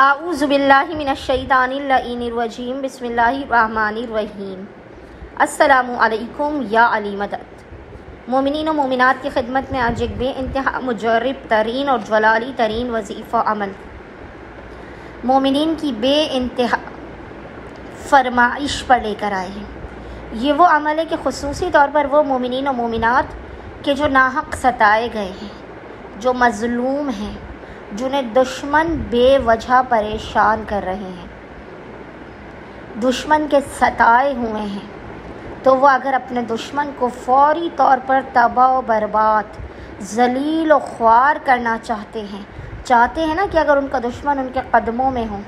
اعوذ باللہ من الشیطان اللعین الرجیم بسم اللہ الرحمن الرحیم۔ السلام علیکم یا علی مدد۔ مومنین و مومنات کی خدمت میں آج ایک بے انتہا مجرب ترین اور جلالی ترین وظیفہ عمل، مومنین کی بے انتہا فرمائش پر لے کر آئے ہیں۔ یہ وہ عمل ہے کہ خصوصی طور پر وہ مومنین و مومنات کے جو ناحق ستائے گئے ہیں، جو مظلوم ہیں، جنہیں دشمن بے وجہ پریشان کر رہے ہیں، دشمن کے ستائے ہوئے ہیں، تو وہ اگر اپنے دشمن کو فوری طور پر تباہ و برباد، ذلیل و خوار کرنا چاہتے ہیں نا کہ اگر ان کا دشمن ان کے قدموں میں ہو،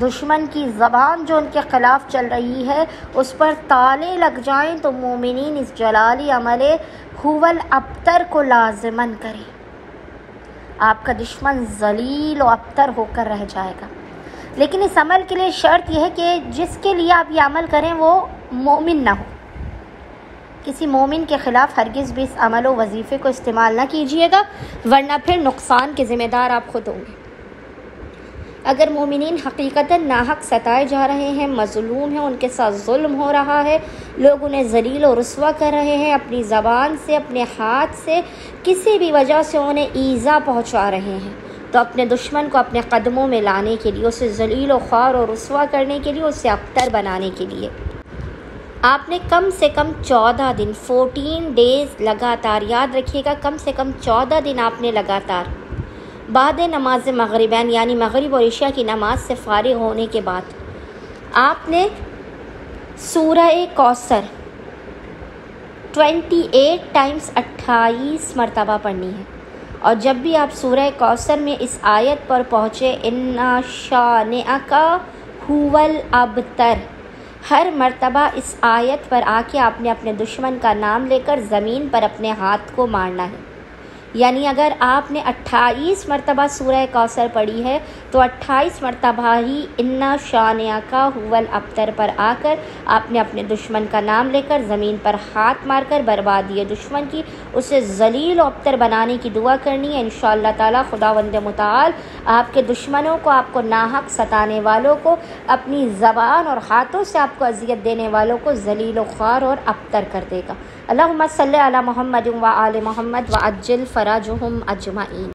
دشمن کی زبان جو ان کے خلاف چل رہی ہے اس پر تالے لگ جائیں، تو مومنین اس جلالی عمل هو الابتر کو لازماً کریں۔ آپ کا دشمن ذلیل و ابتر ہو کر رہ جائے گا، لیکن اس عمل کے لیے شرط یہ ہے کہ جس کے لیے آپ یہ عمل کریں وہ مومن نہ ہو۔ کسی مومن کے خلاف ہرگز بھی اس عمل و وظیفے کو استعمال نہ کیجیے گا، ورنہ پھر نقصان کے ذمہ دار آپ خود ہوں گے۔ اگر مومنین حقیقتاً ناحق ستائے جا رہے ہیں، مظلوم ہیں، ان کے ساتھ ظلم ہو رہا ہے، لوگ انہیں ذلیل و رسوا کر رہے ہیں، اپنی زبان سے، اپنے ہاتھ سے، کسی بھی وجہ سے انہیں ایذا پہنچا رہے ہیں، تو اپنے دشمن کو اپنے قدموں میں لانے کے لیے، اسے ذلیل و خوار و رسوا کرنے کے لیے، اسے ابتر بنانے کے لیے آپ نے کم سے کم 14 دن 14 ڈیز لگاتار، یاد رکھیے گا، کم سے کم 14 دن آپ نے لگاتار بعد نماز مغربین یعنی مغرب اور عشاء کی نماز سے فارغ ہونے کے بعد آپ نے سورہ کوثر 28 ٹائمز 28 مرتبہ پڑھنی ہے۔ اور جب بھی آپ سورہ کوثر میں اس آیت پر پہنچے، اِنَّ شَانِئَکَ هُوَ الْأَبْتَرُ، ہر مرتبہ اس آیت پر آ کے آپ نے اپنے دشمن کا نام لے کر زمین پر اپنے ہاتھ کو مارنا ہے۔ یعنی اگر آپ نے 28 مرتبہ سورہ کوثر پڑھی ہے تو 28 مرتبہ ہی اِنَّ شَانِئَکَ هُوَ الْأَبْتَرُ پر آ کر آپ نے اپنے دشمن کا نام لے کر زمین پر ہاتھ مار کر بربادی دشمن کی، اسے ذلیل و ابتر بنانے کی دعا کرنی ہے۔ انشاءاللہ تعالی خداوند متعال آپ کے دشمنوں کو، آپ کو ناحق ستانے والوں کو، اپنی زبان اور ہاتھوں سے آپ کو اذیت دینے والوں کو ذلیل و خوار اور ابتر کر دے گا۔ اللہم صلی علی محمد و آل محمد وعجل فرجہم اجمعین۔